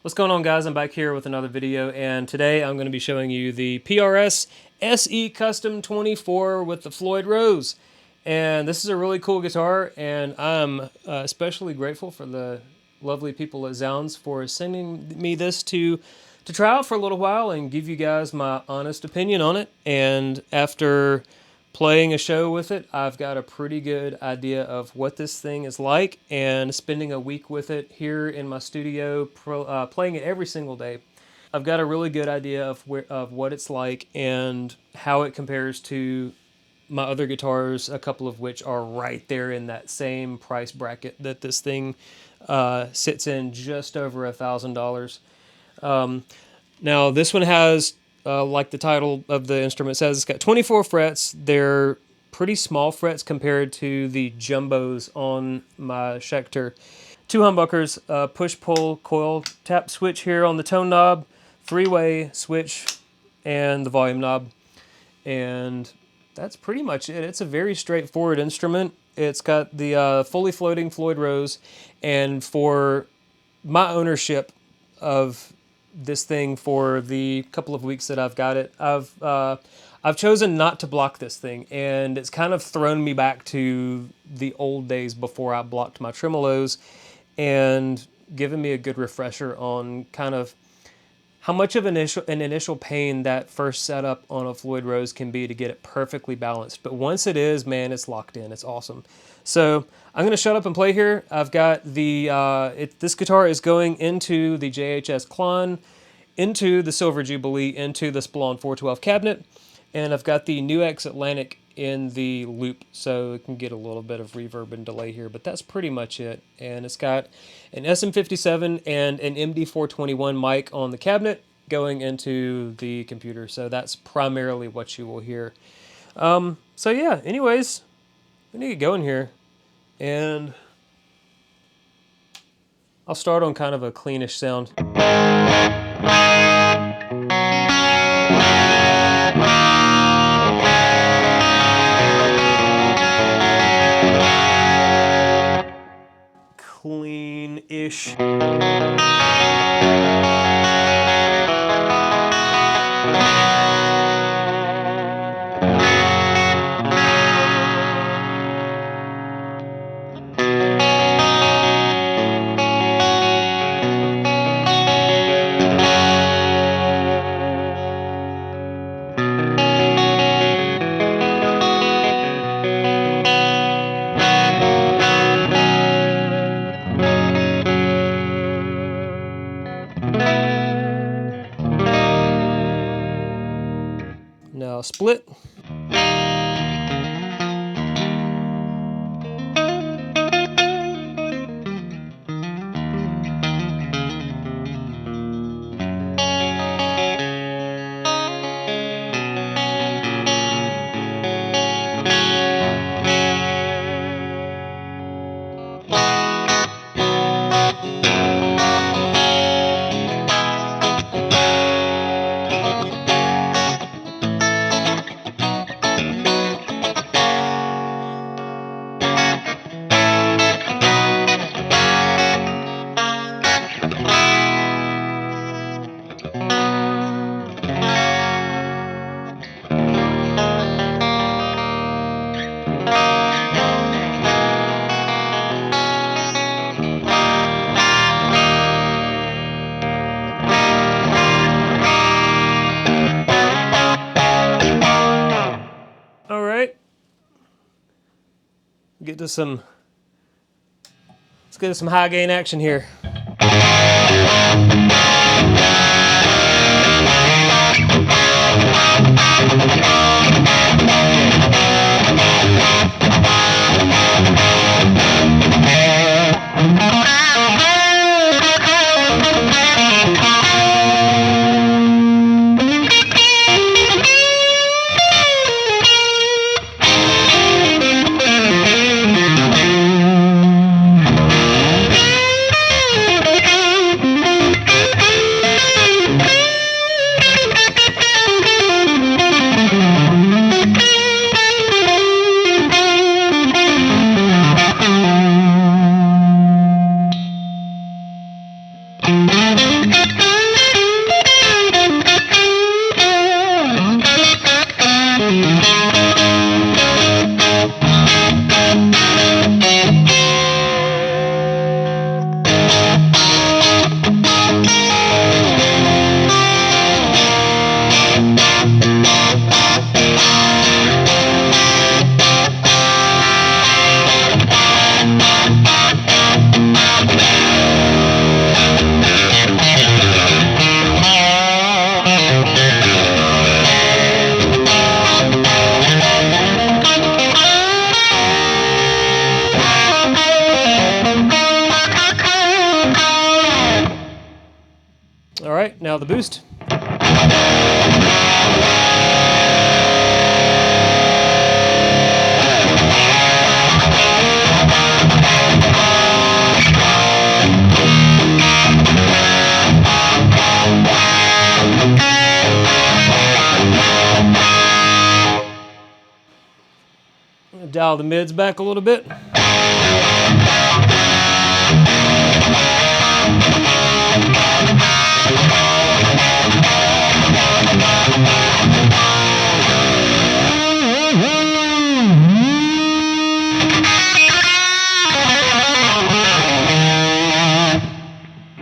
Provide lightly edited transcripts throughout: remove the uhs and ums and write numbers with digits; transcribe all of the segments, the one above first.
What's going on, guys? I'm back here with another video, and today I'm going to be showing you the PRS SE Custom 24 with the Floyd Rose. And this is a really cool guitar, and I'm especially grateful for the lovely people at Zzounds for sending me this to try out for a little while and give you guys my honest opinion on it. And after playing a show with it, I've got a pretty good idea of what this thing is like, and spending a week with it here in my studio, playing it every single day, I've got a really good idea of what it's like and how it compares to my other guitars, a couple of which are right there in that same price bracket that this thing sits in, just over $1,000. Now this one has, like the title of the instrument says, it's got 24 frets. They're pretty small frets compared to the jumbos on my Schecter. 2 humbuckers, push-pull coil tap switch here on the tone knob, 3-way switch, and the volume knob. And that's pretty much it. It's a very straightforward instrument. It's got the fully floating Floyd Rose, and for my ownership of this thing for the couple of weeks that I've got it, I've chosen not to block this thing, and it's kind of thrown me back to the old days before I blocked my tremolos, and given me a good refresher on kind of how much of an initial pain that first setup on a Floyd Rose can be to get it perfectly balanced. But once it is, man, it's locked in. It's awesome. So I'm going to shut up and play here. I've got the, this guitar is going into the JHS Klon, into the Silver Jubilee, into the Splawn 412 cabinet, and I've got the NYXL Atlantic in the loop, so it can get a little bit of reverb and delay here, but that's pretty much it. And it's got an SM57 and an MD421 mic on the cabinet going into the computer, so that's primarily what you will hear. So yeah, anyways, we need to get going here, and I'll start on kind of a cleanish sound. Clean-ish. Now split. All right, let's get to some high gain action here. All right, now the boost. Dial the mids back a little bit.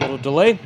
Little delay.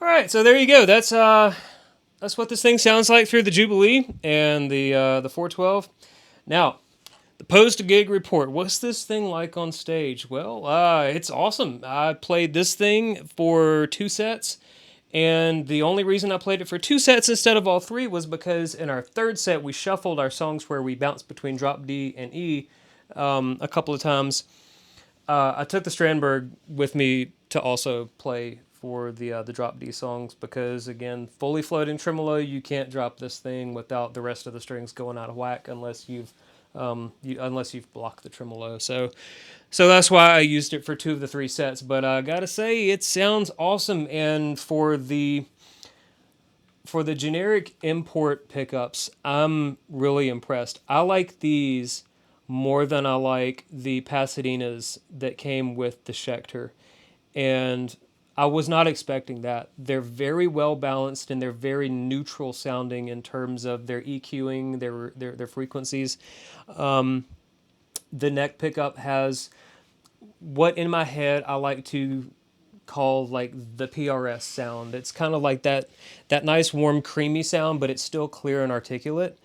All right, so there you go. That's what this thing sounds like through the Jubilee and the 412. Now, the post-gig report. What's this thing like on stage? Well, it's awesome. I played this thing for 2 sets, and the only reason I played it for 2 sets instead of all 3 was because in our 3rd set we shuffled our songs where we bounced between drop D and E a couple of times. I took the Strandberg with me to also play for the drop D songs because, again, fully floating tremolo, you can't drop this thing without the rest of the strings going out of whack unless you've blocked the tremolo. So that's why I used it for 2 of the 3 sets. But I gotta say, it sounds awesome, and for the generic import pickups, I'm really impressed. I like these more than I like the Pasadenas that came with the Schecter. And I was not expecting that. They're very well balanced and they're very neutral sounding in terms of their EQing, their frequencies. The neck pickup has what in my head I like to call like the PRS sound. It's kind of like that nice warm creamy sound, but it's still clear and articulate.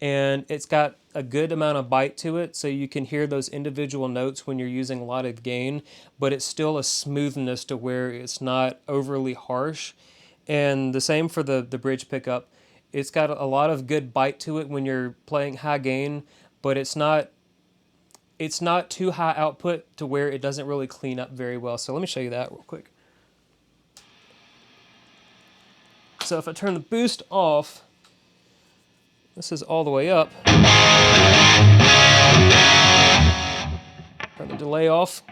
And it's got a good amount of bite to it, so you can hear those individual notes when you're using a lot of gain, but it's still a smoothness to where it's not overly harsh. And the same for the bridge pickup. It's got a lot of good bite to it when you're playing high gain, but it's not too high output to where it doesn't really clean up very well. So let me show you that real quick. So if I turn the boost off, this is all the way up. Turn the delay off.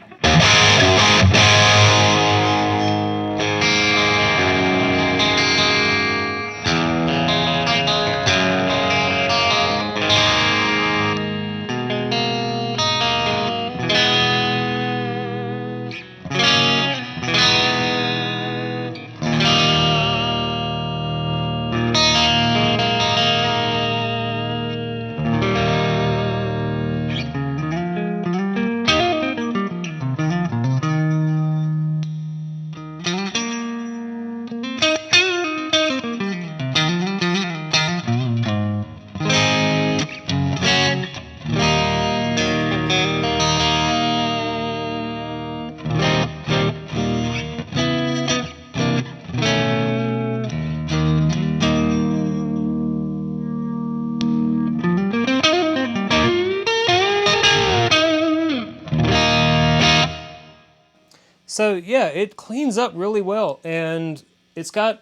So yeah, it cleans up really well, and it's kind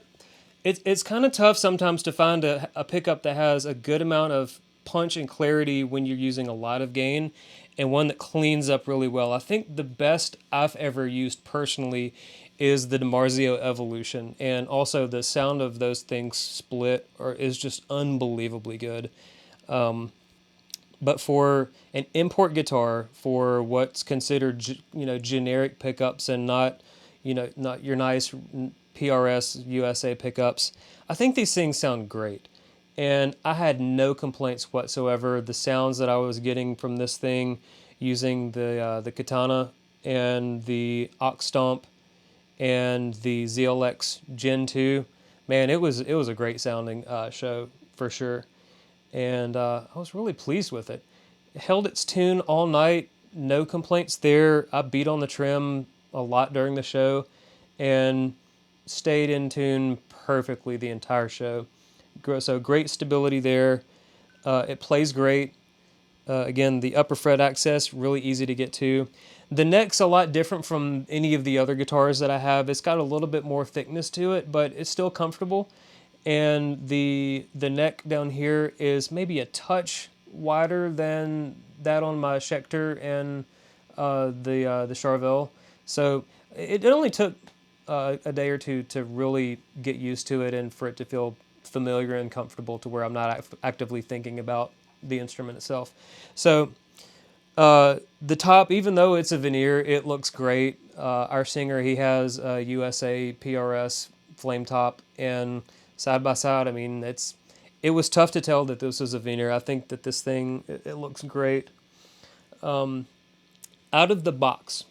of tough sometimes to find a pickup that has a good amount of punch and clarity when you're using a lot of gain, and one that cleans up really well. I think the best I've ever used personally is the DiMarzio Evolution, and also the sound of those things split is just unbelievably good. But for an import guitar, for what's considered generic pickups and not not your nice PRS USA pickups, I think these things sound great. And I had no complaints whatsoever. The sounds that I was getting from this thing using the Katana and the Stomp and the ZLX Gen 2, man, it was a great sounding show for sure. And I was really pleased with it. It held its tune all night, no complaints there. I beat on the trim a lot during the show and stayed in tune perfectly the entire show. So great stability there. It plays great. Again, the upper fret access, really easy to get to. The neck's a lot different from any of the other guitars that I have. It's got a little bit more thickness to it, but it's still comfortable. And the neck down here is maybe a touch wider than that on my Schecter and the Charvel. So it only took a day or two to really get used to it and for it to feel familiar and comfortable to where I'm not actively thinking about the instrument itself. So the top, even though it's a veneer, it looks great. Our singer, he has a USA PRS flame top, and side by side, I mean, it was tough to tell that this was a veneer. I think that this thing, it looks great. Out of the box,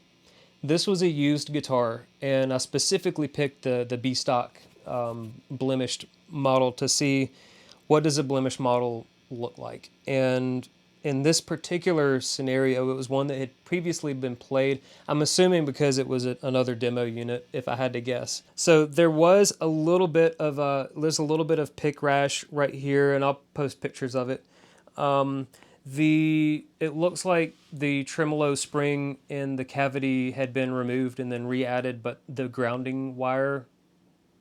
this was a used guitar, and I specifically picked the B-stock blemished model to see what does a blemished model look like. And in this particular scenario, it was one that had previously been played. I'm assuming because it was another demo unit, if I had to guess. So there was a little bit of pick rash right here, and I'll post pictures of it. It looks like the tremolo spring in the cavity had been removed and then re-added, but the grounding wire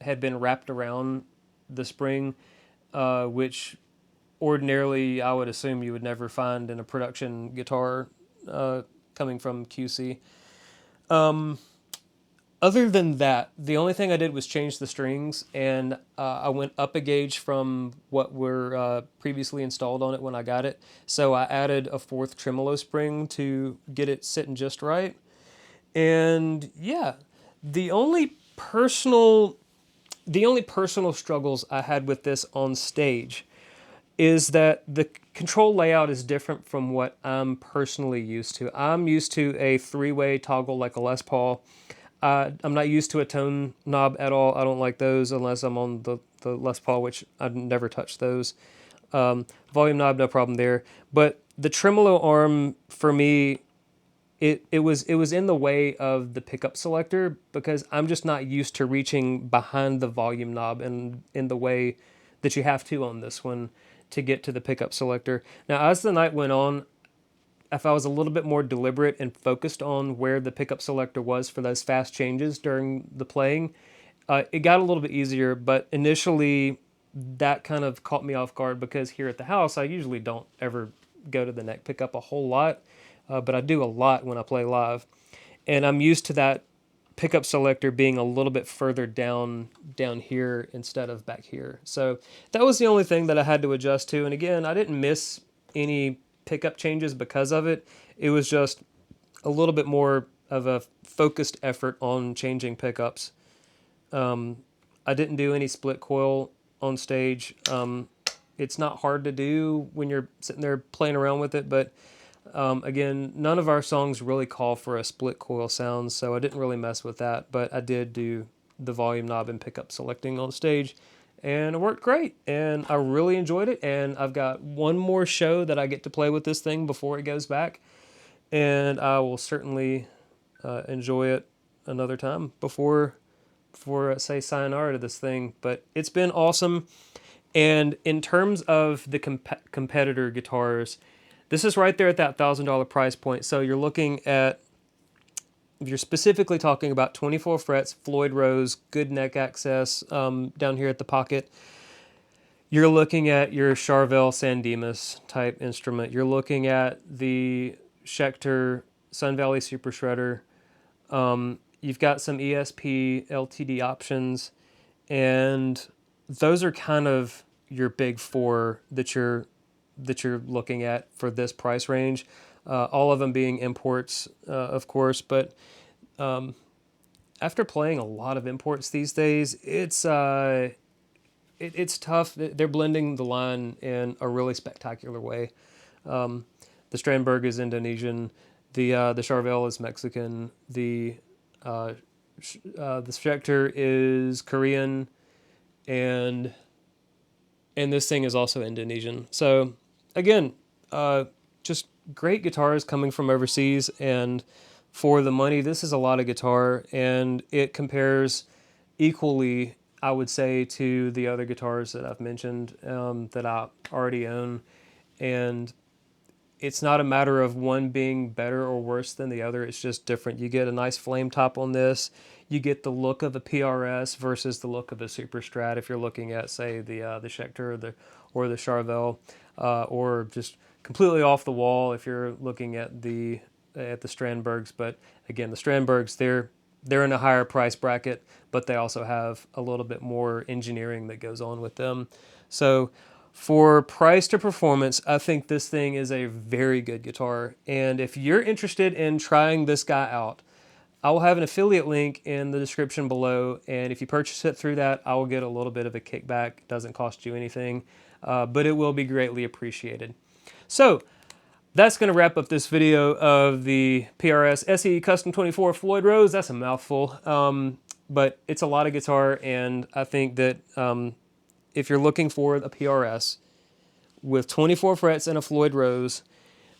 had been wrapped around the spring, which ordinarily I would assume you would never find in a production guitar coming from QC. Other than that, the only thing I did was change the strings, and I went up a gauge from what were previously installed on it when I got it. So I added a 4th tremolo spring to get it sitting just right. And yeah, the only personal struggles I had with this on stage is that the control layout is different from what I'm personally used to. I'm used to a 3-way toggle like a Les Paul. I'm not used to a tone knob at all. I don't like those unless I'm on the Les Paul, which I've never touched those. Volume knob, no problem there. But the tremolo arm, for me, it was in the way of the pickup selector because I'm just not used to reaching behind the volume knob and in the way that you have to on this one to get to the pickup selector. Now, as the night went on, if I was a little bit more deliberate and focused on where the pickup selector was for those fast changes during the playing, it got a little bit easier, but initially that kind of caught me off guard because here at the house, I usually don't ever go to the neck pickup a whole lot, but I do a lot when I play live. And I'm used to that pickup selector being a little bit further down here instead of back here. So that was the only thing that I had to adjust to. And again, I didn't miss any pickup changes because of it. It was just a little bit more of a focused effort on changing pickups. I didn't do any split coil on stage. It's not hard to do when you're sitting there playing around with it, but again, none of our songs really call for a split coil sound, so I didn't really mess with that, but I did do the volume knob and pickup selecting on stage, and it worked great, and I really enjoyed it, and I've got one more show that I get to play with this thing before it goes back, and I will certainly enjoy it another time before say sayonara to this thing. But it's been awesome, and in terms of the competitor guitars, this is right there at that $1,000 price point. So you're looking at, if you're specifically talking about 24 frets, Floyd Rose, good neck access down here at the pocket, you're looking at your Charvel San Dimas type instrument. You're looking at the Schecter Sun Valley Super Shredder. You've got some ESP LTD options, and those are kind of your big four that you're that you're looking at for this price range. All of them being imports, of course, but after playing a lot of imports these days, it's tough. They're blending the line in a really spectacular way. The Strandberg is Indonesian, the Charvel is Mexican, the Schecter is Korean, and this thing is also Indonesian. So again, just great guitars coming from overseas, and for the money, this is a lot of guitar, and it compares equally, I would say, to the other guitars that I've mentioned that I already own. And it's not a matter of one being better or worse than the other. It's just different. You get a nice flame top on this. You get the look of a PRS versus the look of a Super Strat if you're looking at, say, the Schecter or the Charvel, or just completely off the wall if you're looking at the Strandbergs. But again, the Strandbergs, they're in a higher price bracket, but they also have a little bit more engineering that goes on with them. So for price to performance, I think this thing is a very good guitar. And if you're interested in trying this guy out, I will have an affiliate link in the description below, and if you purchase it through that, I will get a little bit of a kickback. It doesn't cost you anything, but it will be greatly appreciated. So that's going to wrap up this video of the PRS SE Custom 24 Floyd Rose. That's a mouthful, but it's a lot of guitar, and I think that if you're looking for a PRS with 24 frets and a Floyd Rose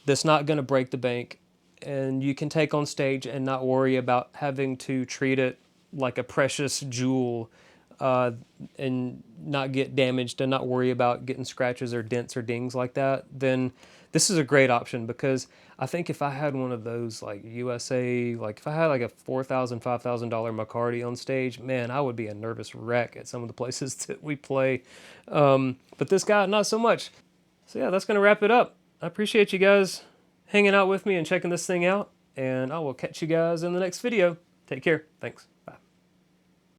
that's not going to break the bank, and you can take on stage and not worry about having to treat it like a precious jewel, and not get damaged and not worry about getting scratches or dents or dings like that, then this is a great option. Because I think if I had one of those like USA, like if I had like a $4,000, $5,000 McCarty on stage, man, I would be a nervous wreck at some of the places that we play. But this guy, not so much. So yeah, that's going to wrap it up. I appreciate you guys hanging out with me and checking this thing out, and I will catch you guys in the next video. Take care. Thanks.